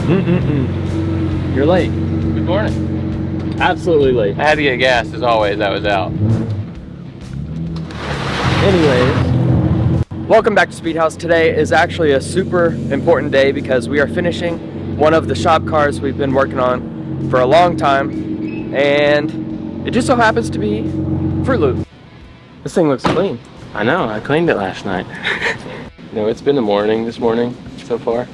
You're late. Good morning. Absolutely late. I had to get gas as always. I was out. Anyways, welcome back to Speed House. Today is actually a super important day because we are finishing one of the shop cars we've been working on for a long time, and it just so happens to be Fruit Loop. This thing looks clean. I know. I cleaned it last night. No, it's been the morning this morning so far.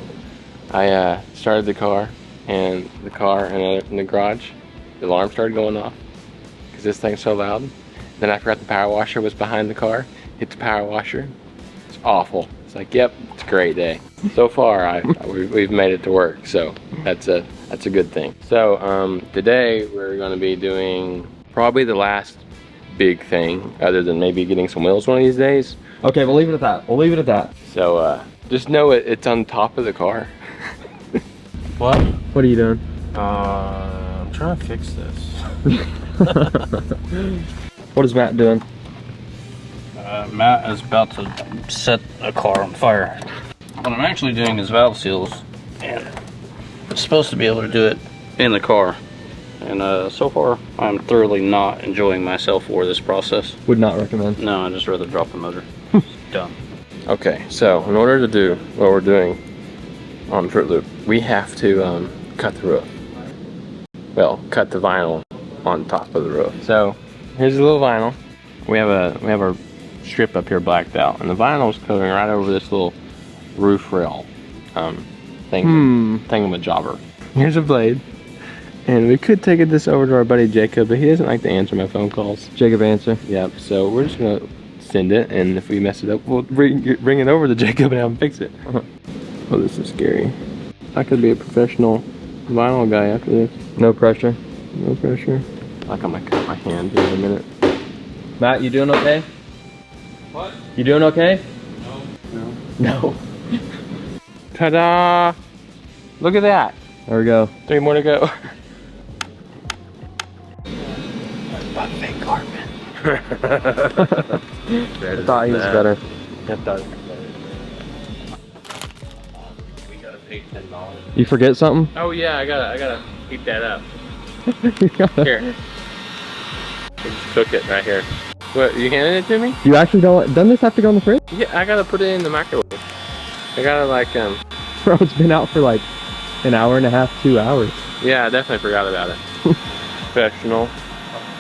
I started the car, and in the garage, the alarm started going off because this thing's so loud. Then I forgot the power washer was behind the car. Hit the power washer. It's awful. It's like, yep, it's a great day. So far, we've made it to work, so that's a good thing. So today we're going to be doing probably the last big thing, other than maybe getting some wheels one of these days. Okay, we'll leave it at that. We'll leave it at that. So just know it's on top of the car. What? What are you doing? I'm trying to fix this. What is Matt doing? Matt is about to set a car on fire. What I'm actually doing is valve seals, and I'm supposed to be able to do it in the car. And so far, I'm thoroughly not enjoying myself for this process. Would not recommend. No, I'd just rather drop the motor. Done. Okay, so in order to do what we're doing on Fruit Loop, we have to cut the roof. Well, cut the vinyl on top of the roof. So here's a little vinyl. We have a strip up here blacked out, and the vinyl is covering right over this little roof rail thingamajobber. Here's a blade, and we could take this over to our buddy Jacob, but he doesn't like to answer my phone calls. Jacob answer. Yep. So we're just gonna send it, and if we mess it up, we'll bring it over to Jacob and have him fix it. Oh, this is scary. I could be a professional vinyl guy after this. No pressure. No pressure. Like I'm gonna cut my hand here in a minute. Matt, you doing okay? What? You doing okay? No. No. Ta-da! Look at that. There we go. 3 more to go. Buffet carpet. I thought he was better. I thought he was better. We gotta pay $10. You forget something? Oh yeah, I gotta heat that up. Here. Just cook it right here. What, you handing it to me? You actually don't, doesn't this have to go in the fridge? Yeah, I gotta put it in the microwave. I gotta like, Bro, it's been out for like an hour and a half, 2 hours. yeah, I definitely forgot about it. Professional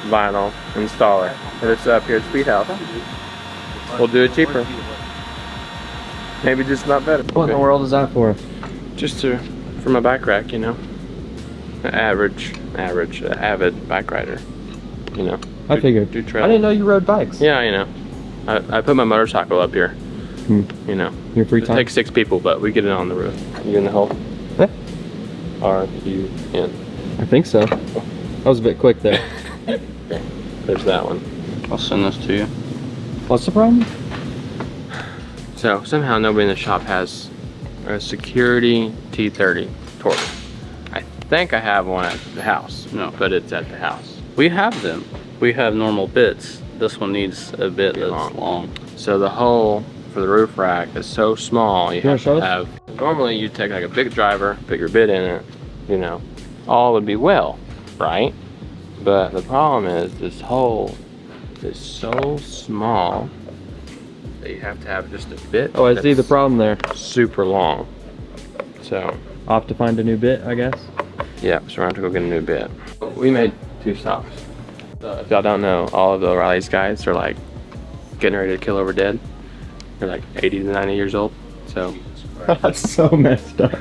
vinyl installer. Hit us up here at Speed House. We'll do it cheaper. Maybe just not better. What in the world is that for? Just for my bike rack, you know. Average, avid bike rider, you know. I figured. Do I trail. didn't know you rode bikes. Yeah, you know. I put my motorcycle up here. You know. Your free It time? takes 6 people, but we get it on the roof. You gonna help? Yeah. Are you in? I think so. That was a bit quick there. Okay. There's that one. I'll send this to you. What's the problem? So somehow nobody in the shop has a security T30 torque. I think I have one at the house. No. But it's at the house. We have them. We have normal bits. This one needs a bit that's long. So the hole for the roof rack is so small, you wanna have show to us? have, normally you take like a big driver, put your bit in it, you know, all would be well, right? But the problem is this hole is so small that you have to have just a bit. Oh, I see the problem there. Super long. So, I'll have to find a new bit, I guess. yeah, so we're gonna have to go get a new bit. We made 2 stops. If y'all don't know, all of the O'Reilly's guys are like getting ready to kill over dead. They're like 80 to 90 years old. So That's so messed up.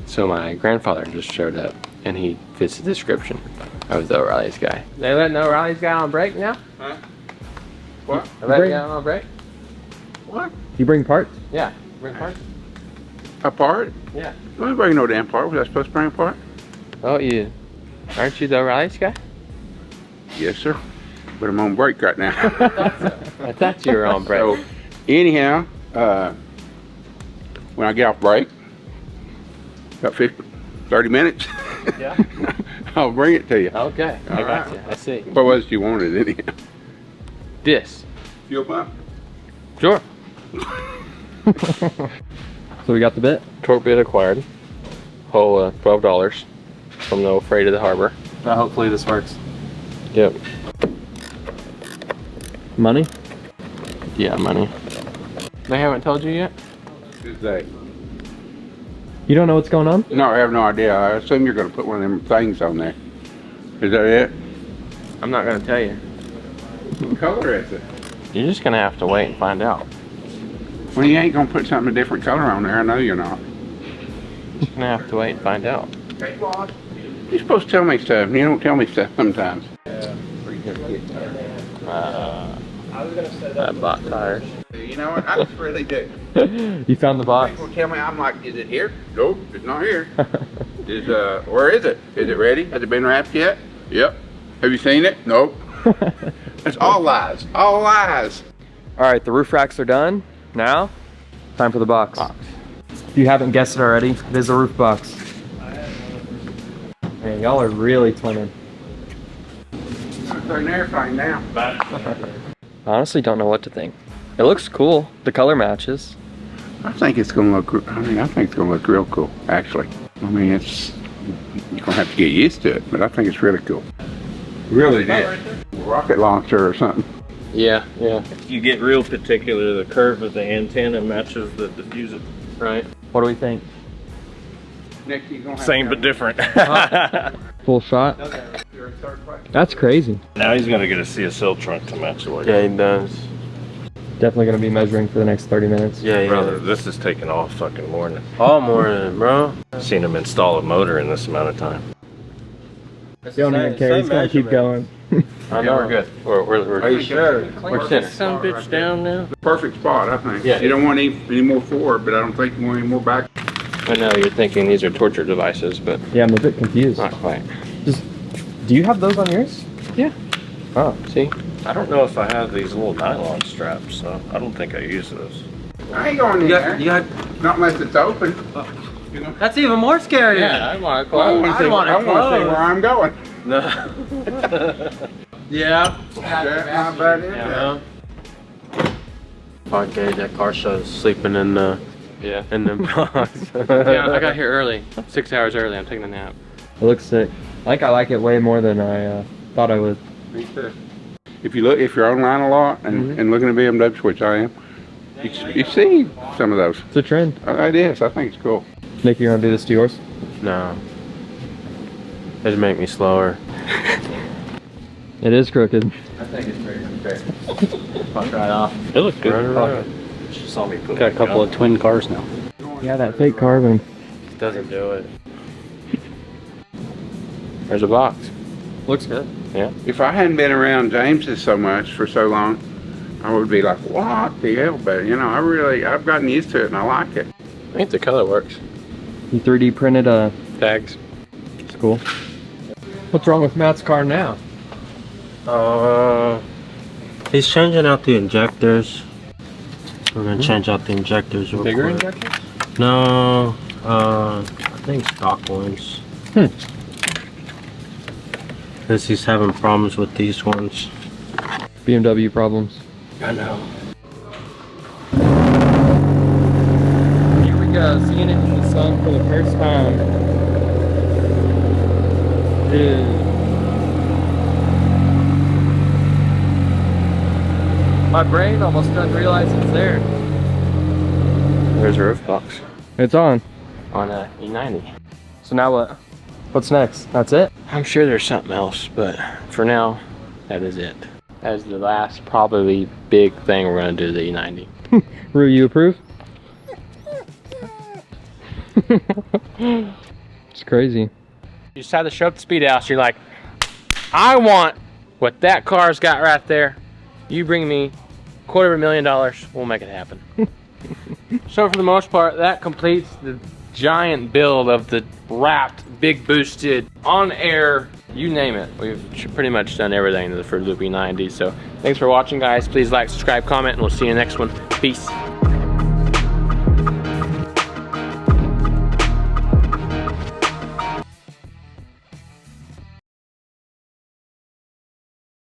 so my grandfather just showed up and he fits the description of the O'Reilly's guy. They letting the O'Reilly's guy on break now? Huh? What? They letting the guy on break? What? You bring parts? Yeah. Bring parts? A part? Yeah. I didn't bring no damn part. Was I supposed to bring a part? Oh, you aren't you the O'Reilly's guy? Yes, sir. But I'm on break right now. I thought you were on break. So, anyhow, when I get off break, about 30 minutes, Yeah. I'll bring it to you. Okay. I All got right. you. I see. What was it you wanted anyhow? This. Fuel pump? Sure. So we got the bit. Torque bit acquired. Whole $12 from the old freight of the harbor. Now hopefully this works. Yep. Money? Yeah, money. They haven't told you yet? Tuesday. You don't know what's going on? No, I have no idea. I assume you're gonna put one of them things on there. Is that it? I'm not gonna tell you. What color is it? You're just gonna have to wait and find out. Well, you ain't gonna put something a different color on there. I know you're not. You're just gonna have to wait and find out. You're supposed to tell me stuff. You don't tell me stuff sometimes. That bot tires. You know what? I just really do. You found the box. People tell me, I'm like, is it here? Nope, it's not here. Where is it? Is it ready? Has it been wrapped yet? Yep. Have you seen it? Nope. It's all lies. All lies. All right, the roof racks are done. Now, time for the box. If you haven't guessed it already, it is a roof box. Man, y'all are really twinning. It's an airplane now. I honestly don't know what to think. It looks cool. The color matches. I think it's gonna look. I think it's gonna look real cool. Actually, you're gonna have to get used to it, but I think it's really cool. Really did. Rocket launcher or something. Yeah, yeah. You get real particular, the curve of the antenna matches the diffuser. Right. What do we think? Next, you're gonna have Same to but different. Full shot. That's crazy. Now he's gonna get a CSL trunk to match the way. Yeah, he does. Definitely gonna be measuring for the next 30 minutes. Yeah, yeah. Brother, this is taking all fucking morning. All morning, bro. Seen him install a motor in this amount of time. Don't even care. He's gonna keep going. I know. We're good. We're Are you sure? We're center. Some bitch down now. Perfect spot, I think. Yeah. You don't want any more forward, but I don't think you want any more back. I know you're thinking these are torture devices, but Yeah, I'm a bit confused. not quite. Do you have those on yours? Yeah. Oh, See? I don't know if I have these little nylon straps, so I don't think I use those. I ain't going in there. Not unless it's open. You know? that's even more scary. Yeah, I want to Well, I close. want to see where I'm going. No. Yeah. Yeah, not bad, is it? Yeah. Okay, that car show's sleeping in the box. Yeah, I got here early. 6 hours early. I'm taking a nap. It looks sick. I like it way more than I thought I would. Me too. If you're online a lot and looking at BMW, which I am, you see some of those. It's a trend. It is. I think it's cool. Nick, you're gonna do this to yours? No. It'd make me slower. It is crooked. I think it's pretty fair. Fuck right off. It looked good. Right. She saw me put got a couple of twin cars now. Yeah, that fake carbon. Doesn't do it. There's a box. Looks good. Yeah. If I hadn't been around James's so much for so long, I would be like, what the hell? But I've gotten used to it and I like it. I think the color works. You 3D printed Tags. it's cool. What's wrong with Matt's car now? He's changing out the injectors. We're gonna change out the injectors real Bigger quick. injectors? No, I think stock ones. Because he's having problems with these ones. BMW problems. I know. Here we go, seeing it in the sun for the first time. Dude. My brain almost doesn't realize it's there. There's a roof box It's on. on a E90. So now what? What's next? That's it? I'm sure there's something else, but for now, that is it. That is the last probably big thing we're gonna do to the E90. Rue, you approve? It's crazy. You decide to show up the speed house, you're like, I want what that car's got right there. You bring me $250,000, we'll make it happen. So for the most part, that completes the giant build of the wrapped, big boosted, on air, you name it. We've pretty much done everything for the Loop E90. So thanks for watching, guys. Please like, subscribe, comment, and we'll see you in the next one. Peace.